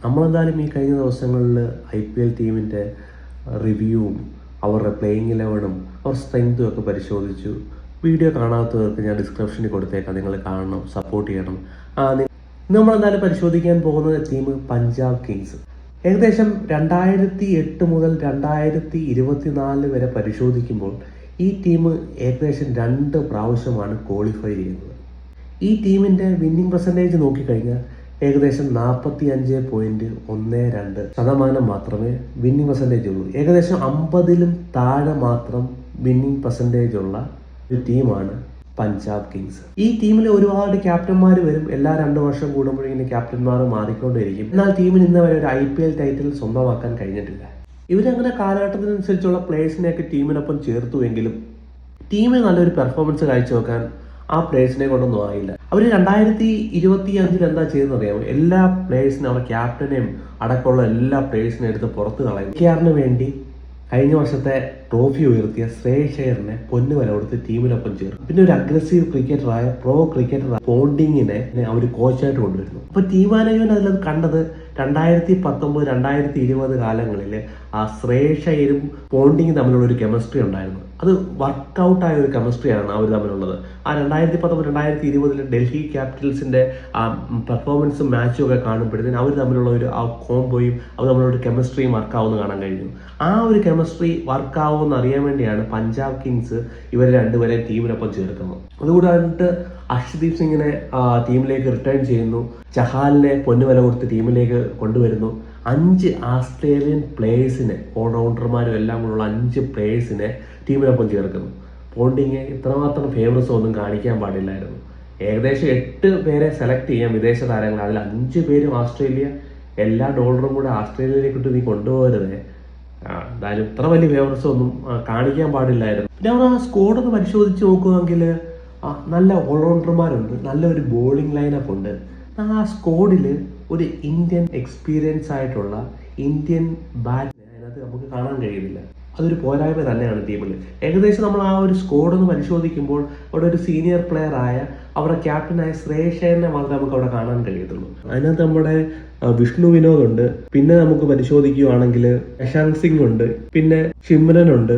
നമ്മളെന്തായാലും ഈ കഴിഞ്ഞ ദിവസങ്ങളിൽ IPL ടീമിൻ്റെ റിവ്യൂവും അവരുടെ പ്ലേയിങ് ഇലവനും അവർ സ്ട്രെങ്തും ഒക്കെ പരിശോധിച്ചു. വീഡിയോ കാണാത്തവർക്ക് ഞാൻ ഡിസ്ക്രിപ്ഷനിൽ കൊടുത്തേക്കാം, നിങ്ങൾ കാണണം, സപ്പോർട്ട് ചെയ്യണം. ഇന്ന് നമ്മളെന്തായാലും പരിശോധിക്കാൻ പോകുന്ന ടീം പഞ്ചാബ് കിങ്സ്. ഏകദേശം 2008 മുതൽ 2024 വരെ പരിശോധിക്കുമ്പോൾ ഈ ടീം ഏകദേശം 2 പ്രാവശ്യമാണ് ക്വാളിഫൈ ചെയ്യുന്നത്. ഈ ടീമിൻ്റെ വിന്നിംഗ് പെർസെൻറ്റേജ് നോക്കിക്കഴിഞ്ഞാൽ ഏകദേശം 45.12% മാത്രമേ വിന്നിംഗ് പെർസെൻറ്റേജ് ഉള്ളൂ. ഏകദേശം 50-ലും താഴെ മാത്രം വിന്നിംഗ് പെർസെൻറ്റേജ് ഉള്ള ഒരു ടീമാണ് പഞ്ചാബ് കിങ്സ്. ഈ ടീമിൽ ഒരുപാട് ക്യാപ്റ്റന്മാർ വരും. എല്ലാ 2 വർഷം കൂടുമ്പോഴും ഇങ്ങനെ ക്യാപ്റ്റന്മാർ മാറിക്കൊണ്ടിരിക്കും. എന്നാൽ ടീമിന് ഇന്ന് വരെ ഒരു IPL ടൈറ്റിൽ സ്വന്തമാക്കാൻ കഴിഞ്ഞിട്ടില്ല. ഇവരങ്ങനെ കാലഘട്ടത്തിനനുസരിച്ചുള്ള പ്ലേയേഴ്സിനെയൊക്കെ ടീമിനൊപ്പം ചേർത്തുവെങ്കിലും ടീമിന് നല്ലൊരു പെർഫോമൻസ് കാഴ്ചവെക്കാൻ ആ പ്ലേയേഴ്സിനെ കൊണ്ടൊന്നും ആയില്ല. അവർ 2025 എന്താ ചെയ്തെന്നറിയാമോ? എല്ലാ പ്ലേയേഴ്സിനും അവരുടെ ക്യാപ്റ്റനെയും അടക്കമുള്ള എല്ലാ പ്ലേയേഴ്സിനെയും എടുത്ത് പുറത്ത് കളയും. KKRന് വേണ്ടി കഴിഞ്ഞ വർഷത്തെ ട്രോഫി ഉയർത്തിയ ശ്രേയസ് അയ്യറിനെ പൊന്നുവില കൊടുത്ത് ടീമിനൊപ്പം ചേർന്നു. പിന്നെ ഒരു അഗ്രസീവ് ക്രിക്കറ്ററായ പ്രോ ക്രിക്കറ്ററായ പോണ്ടിങ്ങിനെ അവർ കോച്ചായിട്ട് കൊണ്ടുവരുന്നു. അപ്പൊ ടീം മാനേജ്മെന്റ് അതിലത് കണ്ടത് 2019-2020 കാലങ്ങളിൽ ആ ശ്രേയസ് അയ്യരും പോണ്ടിങ്ങും തമ്മിലുള്ള ഒരു കെമിസ്ട്രി ഉണ്ടായിരുന്നു. അത് വർക്കൗട്ടായ ഒരു കെമിസ്ട്രിയാണ് അവർ തമ്മിലുള്ളത്. ആ 2019-2020 ഡൽഹി ക്യാപിറ്റൽസിന്റെ ആ പെർഫോമൻസും മാച്ചും ഒക്കെ കാണുമ്പോഴത്തേന് അവർ തമ്മിലുള്ള ഒരു ആ കോംബോയും അവർ തമ്മിലുള്ള ഒരു കെമിസ്ട്രിയും വർക്കാവുന്ന കാണാൻ കഴിഞ്ഞു. ആ ഒരു കെമിസ്ട്രി വർക്കാവുമെന്ന് അറിയാൻ വേണ്ടിയാണ് പഞ്ചാബ് കിങ്സ് ഇവരെ രണ്ടുപേരെ ടീമിനൊപ്പം ചേർക്കുന്നത്. അതുകൂടാണ്ട് അർഷ്ദീപ് സിംഗിനെ ടീമിലേക്ക് റിട്ടേൺ ചെയ്യുന്നു. ചഹാലിനെ പൊന്നുവില കൊടുത്ത് ടീമിലേക്ക് കൊണ്ടുവരുന്നു. 5 ആസ്ട്രേലിയൻ പ്ലേയേഴ്സിനെ, ഓൾറൗണ്ടർമാരും എല്ലാം കൂടെയുള്ള 5 പ്ലേയേഴ്സിനെ ടീമിനൊപ്പം ചേർക്കുന്നു. പോണ്ടിങ് ഇത്രമാത്രം ഫേവറസ് ഒന്നും കാണിക്കാൻ പാടില്ലായിരുന്നു. ഏകദേശം 8 പേരെ സെലക്ട് ചെയ്യാം വിദേശ താരങ്ങൾ. അതിൽ 5 പേരും ആസ്ട്രേലിയ. എല്ലാ ഡോളറും കൂടെ ആസ്ട്രേലിയയിലേക്കിട്ട് നീ കൊണ്ടുപോകരുതേ. എന്തായാലും ഇത്ര വലിയ ഫേവറസ് ഒന്നും കാണിക്കാൻ പാടില്ലായിരുന്നു. പിന്നെ അവർ ആ സ്കോഡൊന്ന് പരിശോധിച്ച് നോക്കുകയാണെങ്കിൽ നല്ല ഓൾറൗണ്ടർമാരുണ്ട്, നല്ലൊരു ബോളിംഗ് ലൈനപ്പ് ഉണ്ട്. ആ സ്കോഡിൽ ഒരു ഇന്ത്യൻ എക്സ്പീരിയൻസ് ആയിട്ടുള്ള ഇന്ത്യൻ ബാറ്റിനെ അതിനകത്ത് നമുക്ക് കാണാൻ കഴിയുന്നില്ല. അതൊരു പോരായ്മ തന്നെയാണ് ടീമിൽ. ഏകദേശം നമ്മൾ ആ ഒരു സ്കോഡൊന്ന് പരിശോധിക്കുമ്പോൾ അവിടെ ഒരു സീനിയർ പ്ലെയർ ആയ അവരുടെ ക്യാപ്റ്റനായ ശ്രേയസ് അയ്യറിനെ മാത്രമേ നമുക്ക് അവിടെ കാണാൻ കഴിയത്തുള്ളൂ. അതിനകത്ത് നമ്മുടെ വിഷ്ണു വിനോദ് ഉണ്ട്. പിന്നെ നമുക്ക് പരിശോധിക്കുകയാണെങ്കിൽ യശാന്ത് സിംഗ് ഉണ്ട്, പിന്നെ ഷിമ്രൻ ഉണ്ട്,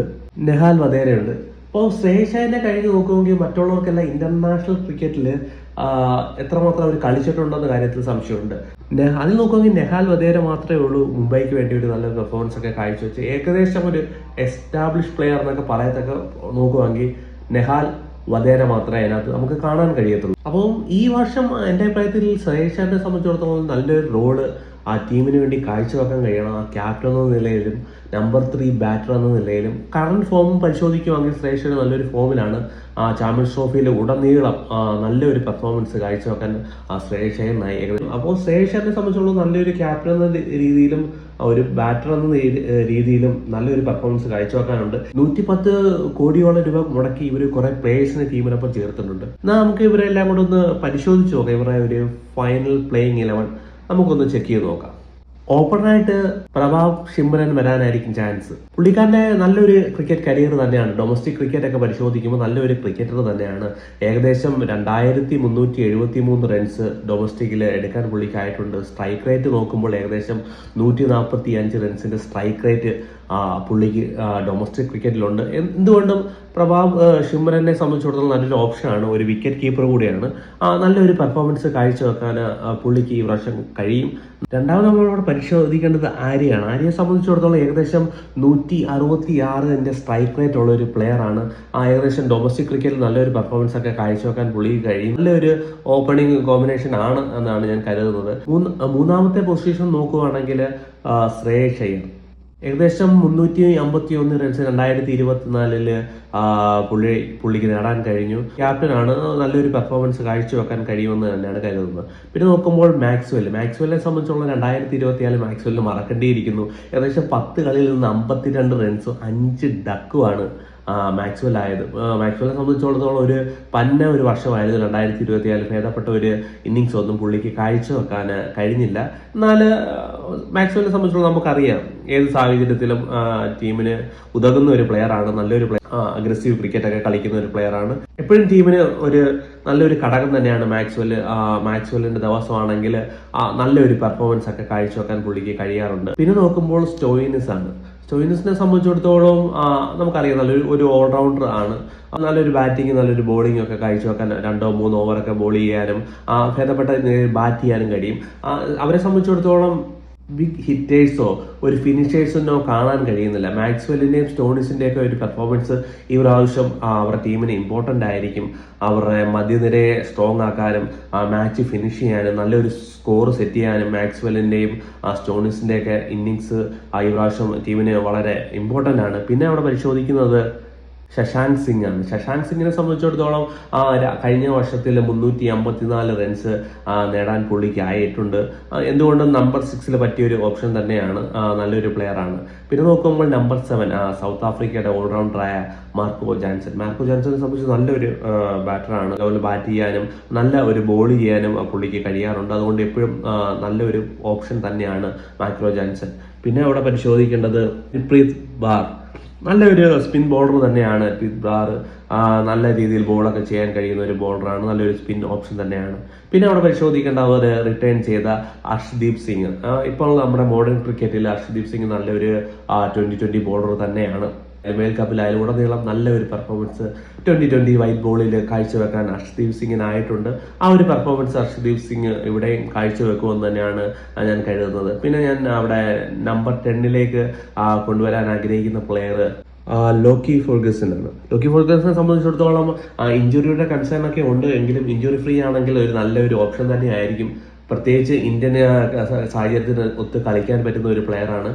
നെഹാൽ വധേരയുണ്ട്. അപ്പോൾ ശ്രേയസ് അയ്യറിനെ കഴിഞ്ഞ് നോക്കുമെങ്കിൽ മറ്റുള്ളവർക്കെല്ലാം ഇന്റർനാഷണൽ ക്രിക്കറ്റിൽ എത്രമാത്രം അവർ കളിച്ചിട്ടുണ്ടെന്ന കാര്യത്തിൽ സംശയമുണ്ട്. അതിൽ നോക്കുമെങ്കിൽ നെഹാൽ വധേര മാത്രമേ ഉള്ളൂ മുംബൈക്ക് വേണ്ടി ഒരു നല്ല പെർഫോമൻസ് ഒക്കെ കാഴ്ചവെച്ച് ഏകദേശം ഒരു എസ്റ്റാബ്ലിഷ് പ്ലെയർ എന്നൊക്കെ പറയത്തൊക്കെ നോക്കുവാണെങ്കിൽ നെഹാൽ വധേര മാത്രമേ അതിനകത്ത് നമുക്ക് കാണാൻ കഴിയത്തുള്ളൂ. അപ്പം ഈ വർഷം എൻ്റെ അഭിപ്രായത്തിൽ ശ്രേയസ് അയ്യറിനെ സംബന്ധിച്ചിടത്തോളം നല്ലൊരു റോള് ആ ടീമിന് വേണ്ടി കാഴ്ചവെക്കാൻ കഴിയണം. ആ ക്യാപ്റ്റൻ എന്ന നിലയിലും നമ്പർ 3 ബാറ്റർ എന്ന നിലയിലും കറണ്ട് ഫോം പരിശോധിക്കുവാണെങ്കിൽ ശ്രേയസ് അയ്യർ നല്ലൊരു ഫോമിലാണ്. ചാമ്പ്യൻസ് ട്രോഫിയിൽ ഉടനീളം നല്ലൊരു പെർഫോമൻസ് കാഴ്ചവെക്കാൻ ശ്രേയസ് അയ്യറിനായി. അപ്പോൾ ശ്രേയസ് അയ്യറിനെ സംബന്ധിച്ചുള്ള നല്ലൊരു ക്യാപ്റ്റൻ എന്ന രീതിയിലും ഒരു ബാറ്റർ എന്ന രീതിയിലും നല്ലൊരു പെർഫോമൻസ് കാഴ്ചവെക്കാനുണ്ട്. 110 കോടിയോളം രൂപ മുടക്കി ഇവർ കുറെ പ്ലേയേഴ്സിനെ ടീമിനൊപ്പം ചേർത്തിട്ടുണ്ട്. എന്നാൽ നമുക്ക് ഇവരെല്ലാം കൂടെ ഒന്ന് പരിശോധിച്ച് നോക്കാം. ഇവരുടെ ഒരു ഫൈനൽ പ്ലേയിങ് 11 നമുക്കൊന്ന് ചെക്ക് ചെയ്ത് നോക്കാം. ഓപ്പണറായിട്ട് പ്രഭാവ് ഷിമ്രൻ വരാനായിരിക്കും ചാൻസ്. പുള്ളിക്കാരൻ്റെ നല്ലൊരു ക്രിക്കറ്റ് കരിയർ തന്നെയാണ്. ഡൊമസ്റ്റിക് ക്രിക്കറ്റ് ഒക്കെ പരിശോധിക്കുമ്പോൾ നല്ലൊരു ക്രിക്കറ്റർ തന്നെയാണ്. ഏകദേശം 2373 റൺസ് ഡൊമസ്റ്റിക്കിൽ എടുക്കാൻ പുള്ളിക്കായിട്ടുണ്ട്. സ്ട്രൈക്ക് റേറ്റ് നോക്കുമ്പോൾ ഏകദേശം 145 റൺസിന്റെ സ്ട്രൈക്ക് റേറ്റ് പുള്ളിക്ക് ഡൊമസ്റ്റിക് ക്രിക്കറ്റിലുണ്ട്. എന്തുകൊണ്ടും പ്രഭാവ് ഷിമ്രനെ സംബന്ധിച്ചിടത്തോളം നല്ലൊരു ഓപ്ഷനാണ്. ഒരു വിക്കറ്റ് കീപ്പർ കൂടിയാണ്. നല്ലൊരു പെർഫോമൻസ് കാഴ്ചവെക്കാൻ പുള്ളിക്ക് ഈ വർഷം കഴിയും. രണ്ടാമത് നമ്മളോട് പരിശോധിക്കേണ്ടത് ആര്യയാണ്. ആര്യയെ സംബന്ധിച്ചിടത്തോളം ഏകദേശം 166 സ്ട്രൈക്ക് റേറ്റ് ഉള്ള ഒരു പ്ലെയർ ആണ്. ഏകദേശം ഡൊമസ്റ്റിക് ക്രിക്കറ്റിൽ നല്ലൊരു പെർഫോമൻസ് ഒക്കെ കാഴ്ചവെക്കാൻ പുള്ളിക്ക് കഴിയും. നല്ലൊരു ഓപ്പണിംഗ് കോമ്പിനേഷൻ ആണ് എന്നാണ് ഞാൻ കരുതുന്നത്. മൂന്നാമത്തെ പൊസിഷൻ നോക്കുകയാണെങ്കിൽ ശ്രേയസ് അയ്യർ ഏകദേശം 351 റൺസ് 2024 പുള്ളിക്ക് നേടാൻ കഴിഞ്ഞു. ക്യാപ്റ്റനാണ്. നല്ലൊരു പെർഫോമൻസ് കാഴ്ചവെക്കാൻ കഴിയുമെന്ന് തന്നെയാണ് കരുതുന്നത്. പിന്നെ നോക്കുമ്പോൾ മാക്സ്വെല്ലിനെ സംബന്ധിച്ചുള്ള 2024 മാക്സ്വെല്ലിന് മറക്കേണ്ടിയിരിക്കുന്നു. ഏകദേശം 10 കളിയിൽ നിന്ന് 52 റൺസും 5 ഡക്കുമാണ് മാക്സ്വെൽ ആയത്. മാക്സ്വെല്ലിനെ സംബന്ധിച്ചിടത്തോളം ഒരു വർഷമായിരുന്നു 2024. ഭേദപ്പെട്ട ഒരു ഇന്നിങ്സ് ഒന്നും പുള്ളിക്ക് കാഴ്ചവെക്കാൻ കഴിഞ്ഞില്ല. എന്നാൽ മാക്സ്വെല്ലിനെ സംബന്ധിച്ചിടത്തോളം നമുക്കറിയാം ഏത് സാഹചര്യത്തിലും ടീമിന് ഉതകുന്ന ഒരു പ്ലെയറാണ്. നല്ലൊരു അഗ്രസീവ് ക്രിക്കറ്റ് ഒക്കെ കളിക്കുന്ന ഒരു പ്ലെയറാണ്. എപ്പോഴും ടീമിന് നല്ലൊരു ഘടകം തന്നെയാണ് മാക്സ്വെൽ. മാക്സ്വെല്ലിന്റെ ദിവസമാണെങ്കിൽ നല്ലൊരു പെർഫോമൻസ് ഒക്കെ കാഴ്ചവെക്കാൻ പുള്ളിക്ക് കഴിയാറുണ്ട്. പിന്നെ നോക്കുമ്പോൾ സ്റ്റോയിനിസ് ആണ്. സ്റ്റോയിനിസിനെ സംബന്ധിച്ചിടത്തോളം നമുക്കറിയാം നല്ലൊരു ഓൾറൗണ്ടർ ആണ്. നല്ലൊരു ബാറ്റിങ് നല്ലൊരു ബോളിംഗ് ഒക്കെ കാഴ്ചവെക്കാൻ 2-3 ഓവറൊക്കെ ബോൾ ചെയ്യാനും ഭേദപ്പെട്ട ബാറ്റ് ചെയ്യാനും കഴിയും. അവരെ സംബന്ധിച്ചിടത്തോളം ബിഗ് ഹിറ്റേഴ്സോ ഒരു ഫിനിഷേഴ്സിനോ കാണാൻ കഴിയുന്നില്ല. മാക്സ്വെല്ലിന്റെയും സ്റ്റോണിസിന്റെയും ഒക്കെ ഒരു പെർഫോമൻസ് ഈ പ്രാവശ്യം അവരുടെ ടീമിന് ഇമ്പോർട്ടന്റ് ആയിരിക്കും. അവരുടെ മധ്യനിരയെ സ്ട്രോങ് ആക്കാനും മാച്ച് ഫിനിഷ് ചെയ്യാനും നല്ലൊരു സ്കോർ സെറ്റ് ചെയ്യാനും മാക്സ്വെല്ലിന്റെയും സ്റ്റോണിസിന്റെയൊക്കെ ഇന്നിങ്സ് ഈ പ്രാവശ്യം ടീമിന് വളരെ ഇമ്പോർട്ടന്റ് ആണ്. പിന്നെ അവിടെ പരിശോധിക്കുന്നത് ശശാങ്ക് സിംഗ് ആണ്. ശശാങ്ക് സിംഗിനെ സംബന്ധിച്ചിടത്തോളം കഴിഞ്ഞ വർഷത്തിൽ 354 റൺസ് നേടാൻ പുള്ളിക്ക് ആയിട്ടുണ്ട്. എന്തുകൊണ്ടും നമ്പർ 6 പറ്റിയൊരു ഓപ്ഷൻ തന്നെയാണ്. നല്ലൊരു പ്ലെയറാണ്. പിന്നെ നോക്കുമ്പോൾ നമ്പർ 7 സൗത്ത് ആഫ്രിക്കയുടെ ഓൾറൗണ്ടറായ മാർക്കോ ജാൻസനെ സംബന്ധിച്ച് നല്ലൊരു ബാറ്ററാണ്. അതുപോലെ ബാറ്റ് ചെയ്യാനും നല്ല ഒരു ബോൾ ചെയ്യാനും പുള്ളിക്ക് കഴിയാറുണ്ട്. അതുകൊണ്ട് എപ്പോഴും നല്ലൊരു ഓപ്ഷൻ തന്നെയാണ് മാർക്കോ ജാൻസൺ. പിന്നെ അവിടെ പരിശോധിക്കേണ്ടത് ദിൽപ്രീത് ബാർ. നല്ലൊരു സ്പിൻ ബോളർ തന്നെയാണ് ബാർ. നല്ല രീതിയിൽ ബോളൊക്കെ ചെയ്യാൻ കഴിയുന്ന ഒരു ബോളറാണ്. നല്ലൊരു സ്പിൻ ഓപ്ഷൻ തന്നെയാണ്. പിന്നെ അവിടെ പരിശോധിക്കേണ്ട അവർ റിട്ടേൺ ചെയ്ത അർഷ്ദീപ് സിംഗ്. ഇപ്പോൾ നമ്മുടെ മോഡേൺ ക്രിക്കറ്റിൽ അർഷ്ദീപ് സിംഗ് നല്ലൊരു 2020 ബോളർ തന്നെയാണ്. വേൾഡ് കപ്പിലായാലും ഉടനീളം നല്ലൊരു പെർഫോമൻസ് 2020 വൈറ്റ് ബോളിൽ കാഴ്ചവെക്കാൻ അർഷ്ദീപ് സിംഗിനായിട്ടുണ്ട്. ആ ഒരു പെർഫോമൻസ് അർഷ്ദീപ് സിംഗ് ഇവിടെയും കാഴ്ചവെക്കുമെന്ന് തന്നെയാണ് ഞാൻ കരുതുന്നത്. പിന്നെ ഞാൻ അവിടെ നമ്പർ 10 കൊണ്ടുവരാൻ ആഗ്രഹിക്കുന്ന പ്ലെയർ ലോക്കി ഫെർഗസൺ ആണ്. ലോക്കി ഫെർഗസനെ സംബന്ധിച്ചിടത്തോളം ഇഞ്ചുറിയുടെ കൺസേൺ ഒക്കെ ഉണ്ട്. എങ്കിലും ഇഞ്ചുറി ഫ്രീ ആണെങ്കിൽ ഒരു നല്ലൊരു ഓപ്ഷൻ തന്നെയായിരിക്കും. പ്രത്യേകിച്ച് ഇന്ത്യൻ സാഹചര്യത്തിന് ഒത്ത് കളിക്കാൻ പറ്റുന്ന ഒരു പ്ലെയറാണ്.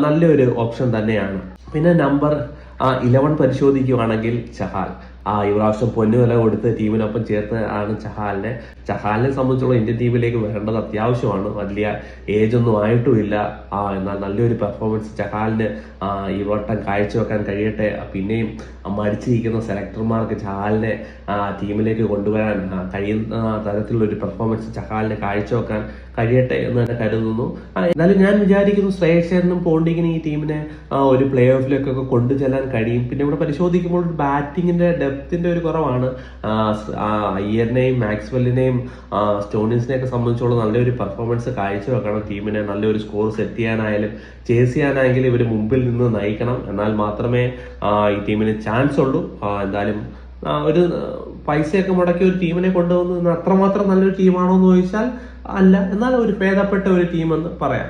നല്ലൊരു ഓപ്ഷൻ തന്നെയാണ്. പിന്നെ നമ്പർ 11 പരിശോധിക്കുകയാണെങ്കിൽ ചഹാൽ. ഈ പ്രാവശ്യം പൊന്നുവില കൊടുത്ത് ടീമിനൊപ്പം ചേർത്ത് ആണ് ചഹാലിനെ സംബന്ധിച്ചുള്ള ഇന്ത്യൻ ടീമിലേക്ക് വേണ്ടത് അത്യാവശ്യമാണ്. വലിയ ഏജ് ഒന്നും ആയിട്ടുമില്ല. എന്നാൽ നല്ലൊരു പെർഫോമൻസ് ചഹാലിന് ഈ വട്ടം കാഴ്ചവെക്കാൻ കഴിയട്ടെ. പിന്നെയും മടിച്ചിരിക്കുന്ന സെലക്ടർമാർക്ക് ചഹാലിനെ ടീമിലേക്ക് കൊണ്ടുവരാൻ കഴിയുന്ന തരത്തിലുള്ള ഒരു പെർഫോമൻസ് ചഹാലിനെ കാഴ്ചവെക്കാൻ കഴിയട്ടെ എന്ന് തന്നെ കരുതുന്നു. എന്നാലും ഞാൻ വിചാരിക്കുന്നു ശ്രേയസ് പോണ്ടിങ്ങിന് ഈ ടീമിനെ ഒരു പ്ലേ ഓഫിലേക്കൊക്കെ കൊണ്ടുചെല്ലാൻ കഴിയും. പിന്നെ ഇവിടെ പരിശോധിക്കുമ്പോൾ ബാറ്റിങ്ങിന്റെ ഡെപ്തിന്റെ ഒരു കുറവാണ്. അയ്യറിനെയും മാക്സ്വെല്ലിനെയും സ്റ്റോണിസിനെയൊക്കെ സംബന്ധിച്ചോളം നല്ലൊരു പെർഫോമൻസ് കാഴ്ചവെക്കണം. ടീമിനെ നല്ലൊരു സ്കോർ സെറ്റ് ചെയ്യാനായാലും ചേസ് ചെയ്യാനായെങ്കിലും ഇവർ മുമ്പിൽ നിന്ന് നയിക്കണം. എന്നാൽ മാത്രമേ ഈ ടീമിന് ചാൻസ് ഉള്ളൂ. എന്തായാലും ഒരു പൈസയൊക്കെ മുടക്കി ഒരു ടീമിനെ കൊണ്ടുവന്ന് അത്രമാത്രം നല്ലൊരു ടീമാണോ എന്ന് ചോദിച്ചാൽ അല്ല. എന്നാൽ ഒരു ഭേദപ്പെട്ട ഒരു ടീമെന്ന് പറയാം.